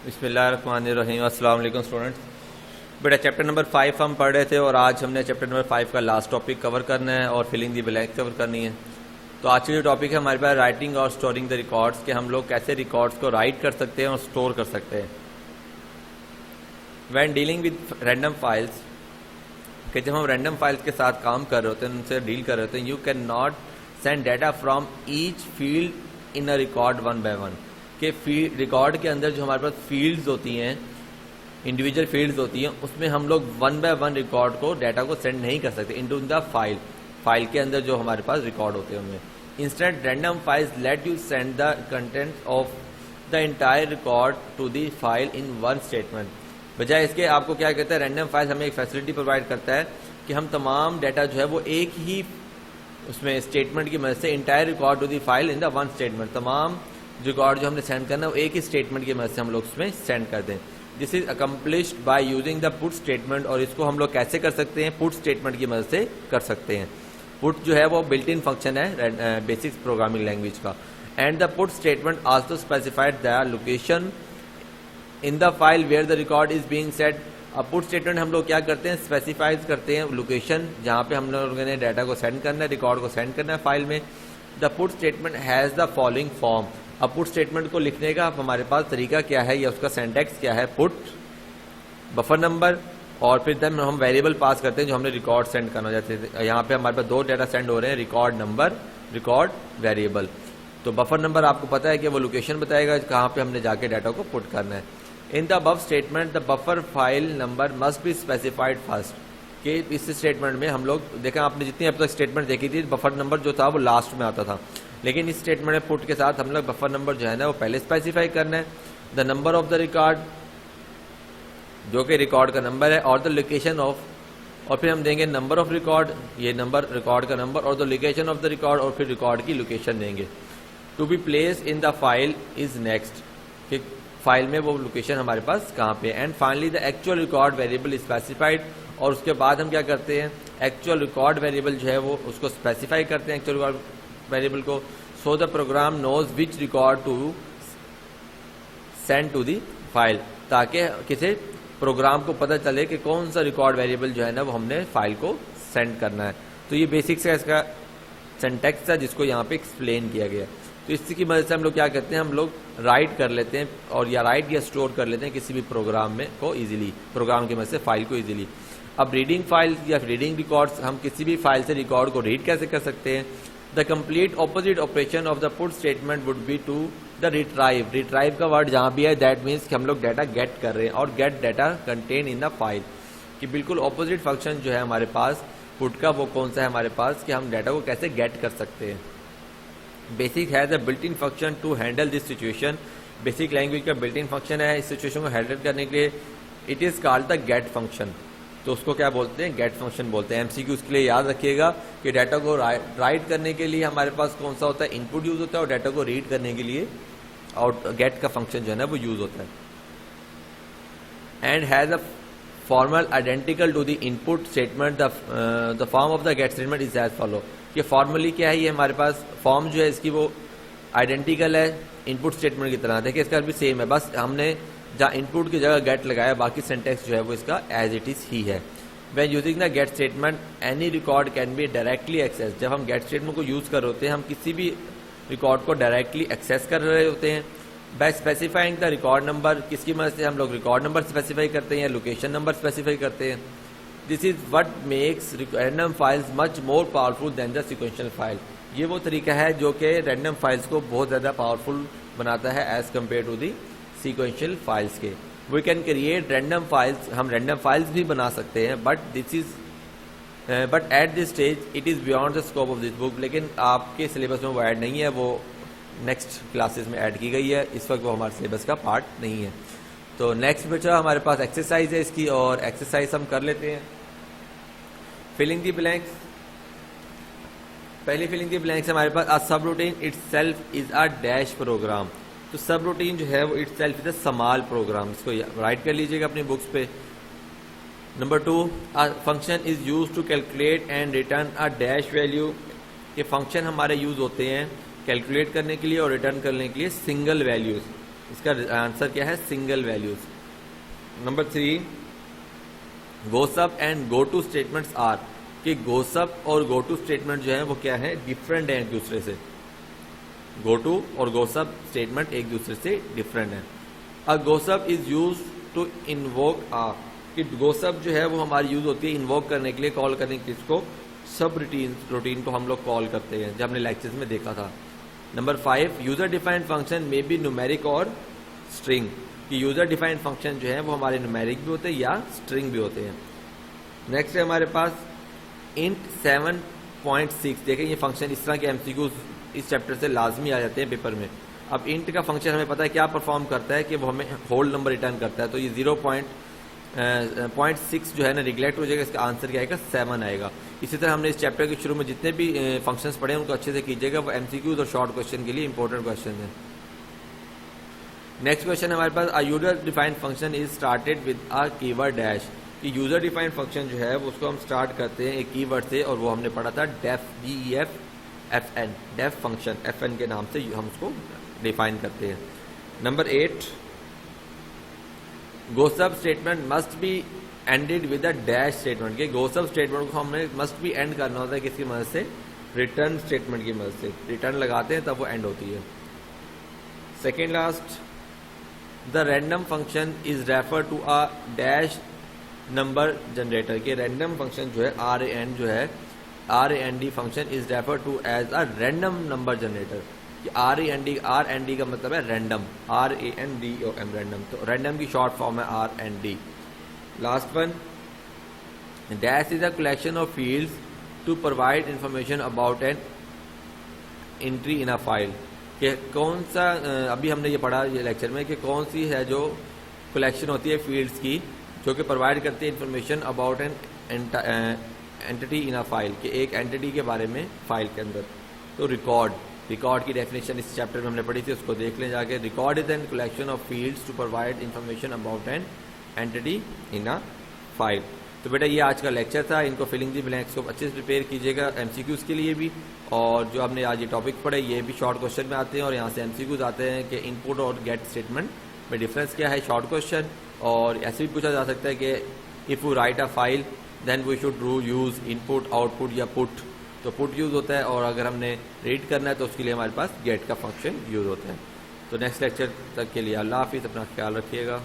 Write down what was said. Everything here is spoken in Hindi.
बिस्मिल्लाहिर्रहमानिर्रहीम। अस्सलाम वालेकुम स्टूडेंट्स। बेटा चैप्टर नंबर 5 हम पढ़ रहे थे और आज हमने चैप्टर नंबर 5 का लास्ट टॉपिक कवर करना है और फिलिंग दी ब्लैंक्स कवर करनी है। तो आज की जो टॉपिक है हमारे पास राइटिंग और स्टोरिंग द रिकॉर्ड्स, कि हम लोग कैसे रिकॉर्ड्स को राइट कर सकते हैं और स्टोर कर सकते हैं। When dealing with random files, कि जब हम रैंडम फाइल्स के साथ काम कर रहे होते हैं, उनसे डील कर रहे होते हैं, you can not send data from each field in a record one by one. कि रिकॉर्ड के अंदर जो हमारे पास फील्ड्स होती हैं, इंडिविजुअल फील्ड्स होती हैं, उसमें हम लोग वन बाय वन रिकॉर्ड को, डाटा को सेंड नहीं कर सकते इनटू द फाइल के अंदर जो हमारे पास रिकॉर्ड होते हैं उनमें। Instant random files let you send the content of the entire record to the file in one statement. बजाय इसके आपको क्या कहता है, रैंडम फाइल्स हमें एक फैसिलिटी प्रोवाइड करता है कि हम तमाम डाटा जो है वो एक ही उसमें स्टेटमेंट की मदद से entire record to the file in the one statement, तमाम रिकॉर्ड जो हमने सेंड करना है वो एक ही स्टेटमेंट की मदद से हम लोग उसमें सेंड कर दें। This is accomplished by using the put statement. और इसको हम लोग कैसे कर सकते हैं, पुट स्टेटमेंट की मदद से कर सकते हैं। पुट जो है वो बिल्ट इन फंक्शन है बेसिक प्रोग्रामिंग लैंग्वेज का। And the put statement also specified the location in the file where the record is being set. अब पुट स्टेटमेंट हम लोग क्या करते हैं, स्पेसिफाइज करते हैं लोकेशन जहाँ पे हम लोगों ने डाटा को सेंड करना है, रिकॉर्ड को सेंड करना है फाइल में। The put statement has the following form. अब पुट स्टेटमेंट को लिखने का हमारे पास तरीका क्या है या उसका सिंटैक्स क्या है, पुट बफर नंबर और फिर देन हम वेरिएबल पास करते हैं जो हमने रिकॉर्ड सेंड करना चाहते थे। यहाँ पे हमारे पास दो डाटा सेंड हो रहे हैं, रिकॉर्ड नंबर, रिकॉर्ड वेरिएबल। तो बफर नंबर आपको पता है कि वो लोकेशन बताएगा कहाँ पे हमने जाके डाटा को पुट करना है। In the above statement the buffer file number must be specified first. कि इस स्टेटमेंट में हम लोग देखें, आपने जितनी अब तक स्टेटमेंट देखी थी, बफर नंबर जो था वो लास्ट में आता था, लेकिन इस स्टेटमेंट में पुट के साथ हम लोग बफर नंबर जो है ना वो पहले स्पेसिफाई करना है। The number of the record, जो कि रिकॉर्ड का नंबर है, और द लोकेशन ऑफ, और फिर हम देंगे नंबर ऑफ रिकॉर्ड, ये नंबर रिकॉर्ड का नंबर, और the location of the record, और फिर रिकॉर्ड की लोकेशन देंगे। To be place in the file is next, कि फाइल में वो लोकेशन हमारे पास कहाँ पे। And finally the actual record variable specified. और उसके बाद हम क्या करते हैं, एक्चुअल रिकॉर्ड वेरिएबल जो है वो उसको स्पेसिफाई करते हैं, एक्चुअल रिकॉर्ड वेरिएबल को। So the program knows which record to send to the file, ताकि किसी प्रोग्राम को पता चले कि कौन सा रिकॉर्ड वेरिएबल जो है ना वो हमने फाइल को सेंड करना है। तो ये बेसिक से इसका सिंटैक्स था जिसको यहाँ पे एक्सप्लेन किया गया। तो इसकी मदद से हम लोग क्या करते हैं, हम लोग राइट कर लेते हैं और या राइट या स्टोर कर लेते हैं किसी भी प्रोग्राम में को इजीली, प्रोग्राम की मदद से फाइल को इजीली। अब रीडिंग फाइल या रीडिंग रिकॉर्ड्स, हम किसी भी फाइल से रिकॉर्ड को रीड कैसे कर सकते हैं। The complete opposite operation of the put statement would be to the retrieve. Retrieve का वर्ड जहाँ भी है दैट मीन्स कि हम लोग डाटा गेट कर रहे हैं, और gate data contain in the file, कि बिल्कुल ऑपोजिट फंक्शन जो है हमारे पास पुट का वो कौन सा है हमारे पास, कि हम डाटा को कैसे गेट कर सकते हैं। बेसिक है the built in function to handle this situation. Basic language का बिल्ट इन फंक्शन है इस सिचुएशन को हैंडल करने के लिए। It is called the get function. तो उसको क्या बोलते हैं, गेट फंक्शन बोलते हैं। एमसीक्यू उसके लिए याद रखिएगा कि डाटा को राइट करने के लिए हमारे पास कौन सा होता है, इनपुट यूज होता है, और डाटा को रीड करने के लिए आउट गेट का फंक्शन जो है ना वो यूज होता है। And has a formal identical to the input statement. The form of the get statement is as follow. कि फॉर्मली क्या है, ये हमारे पास फॉर्म जो है इसकी वो आइडेंटिकल है इनपुट स्टेटमेंट की तरह। देखिए इसका भी सेम है, बस हमने जहाँ इनपुट की जगह गेट लगाया, बाकी सिंटैक्स जो है वो इसका एज इट इज ही है। When using the get statement any record can be directly access. जब हम गेट स्टेटमेंट को यूज कर रहे होते हैं, हम किसी भी रिकॉर्ड को डायरेक्टली एक्सेस कर रहे होते हैं। By specifying the record number, किसकी मदद से हम लोग रिकॉर्ड नंबर स्पेसिफाई करते हैं या लोकेशन नंबर स्पेसिफाई करते हैं। This is what makes random files much more powerful than the sequential file. ये वो तरीका है जो कि रैंडम फाइल्स को बहुत ज़्यादा पावरफुल बनाता है as compared to the sequential files के। We can create random files, हम रैंडम फाइल्स भी बना सकते हैं, but at this stage it is beyond the scope of this book. लेकिन आपके सिलेबस में वो ऐड नहीं है, वो नेक्स्ट क्लासेस में ऐड की गई है, इस वक्त वो हमारे सिलेबस का पार्ट नहीं है। तो नेक्स्ट बचा हमारे पास एक्सरसाइज है इसकी, और एक्सरसाइज हम कर लेते हैं। फिलिंग दी ब्लैंक्स, पहली फिलिंग दी ब्लैंक्स हमारे पास a subroutine itself is a dash program. तो सब रूटीन जो है वो itself is a small program, इसको राइट कर लीजिएगा अपनी बुक्स पे। Number 2, a function is use to calculate and return a dash value. ये फंक्शन हमारे यूज होते हैं कैलकुलेट करने के लिए और रिटर्न करने के लिए सिंगल वैल्यूज। इसका आंसर क्या है? Single values. Number 3, gosub and go to statements are, कि गोसप और गो टू स्टेटमेंट जो है वो क्या है? डिफरेंट है एक दूसरे से। गो टू और गोसप स्टेटमेंट एक दूसरे से डिफरेंट है। अ गोसप इज यूज टू इन्वोक आ, कि गोसप जो है वो हमारी यूज होती है इन्वोक करने के लिए, कॉल करने के लिए, इसको सब रूटीन को हम लोग कॉल करते हैं, जब हमने लेक्चर्स में देखा था। नंबर 5, यूजर डिफाइंड फंक्शन में बी न्यूमेरिक और स्ट्रिंग, कि यूजर डिफाइंड फंक्शन जो है वो हमारे न्यूमेरिक भी होते हैं या स्ट्रिंग भी होते हैं। नेक्स्ट है हमारे पास इंट 7.6। देखें ये फंक्शन इस तरह के एमसीक्यू इस चैप्टर से लाजमी आ जाते हैं पेपर में। अब इंट का फंक्शन हमें पता है क्या परफॉर्म करता है, कि वो हमें होल नंबर रिटर्न करता है। तो ये 0.6 जो है ना निगलेक्ट हो जाएगा, इसका आंसर क्या आएगा? 7 आएगा। इसी तरह हमने इस चैप्टर के शुरू में जितने भी फंक्शंस पढ़े हैं उनको अच्छे से कीजिएगा, वो एमसीक्यूज और शॉर्ट क्वेश्चन के लिए इंपॉर्टेंट क्वेश्चन है। नेक्स्ट क्वेश्चन हमारे पास, a user defined function is started with a keyword dash, कि यूजर डिफाइंड फंक्शन जो है वो उसको हम स्टार्ट करते हैं एक कीवर्ड से, और वो हमने पढ़ा था def, DEF FN, def function FN के नाम से हम उसको डिफाइन करते हैं। Number 8, gosub statement must be ended with a dash statement, के गोसप स्टेटमेंट को हमने मस्ट बी एंड करना होता है किसकी मदद से? रिटर्न स्टेटमेंट की मदद से। रिटर्न लगाते हैं तब वो एंड होती है। Second last, the random function is refer to a dash number generator, के रैंडम फंक्शन जो है RAND जो है RAND function is refer to as a random number generator. RAND का मतलब है रैंडम, RANDOM रैंडम, तो रैंडम की शॉर्ट फॉर्म है RAND। Last one, dash is a collection of fields to provide information about an entry in a file, कि कौन सा अभी हमने ये पढ़ा ये लेक्चर में, कि कौन सी है जो कलेक्शन होती है फील्ड्स की जो कि प्रोवाइड करती है information about an entity in a file, कि एक एंटिटी के बारे में फाइल के अंदर। तो रिकॉर्ड की डेफिनेशन इस चैप्टर में हमने पढ़ी थी, उसको देख लें जाके। Record is an collection of fields to provide information about an entity in a file. तो बेटा ये आज का लेक्चर था, इनको फिलिंग दी ब्लैंक्स को अच्छे से प्रिपेयर कीजिएगा एमसीक्यूज के लिए भी, और जो हमने आज ये टॉपिक पढ़े ये भी शॉर्ट क्वेश्चन में आते हैं, और यहाँ से एमसीक्यूज आते हैं कि इनपुट और गेट स्टेटमेंट में डिफरेंस क्या है, शॉर्ट क्वेश्चन। और ऐसे भी पूछा जा सकता है कि if you write a file then we should use input, output या पुट, तो पुट यूज़ होता है, और अगर हमने रीड करना है तो उसके लिए हमारे पास गेट का फंक्शन यूज़ होता है। तो नेक्स्ट लेक्चर तक के लिए अल्लाह हाफिज़, अपना ख्याल रखिएगा।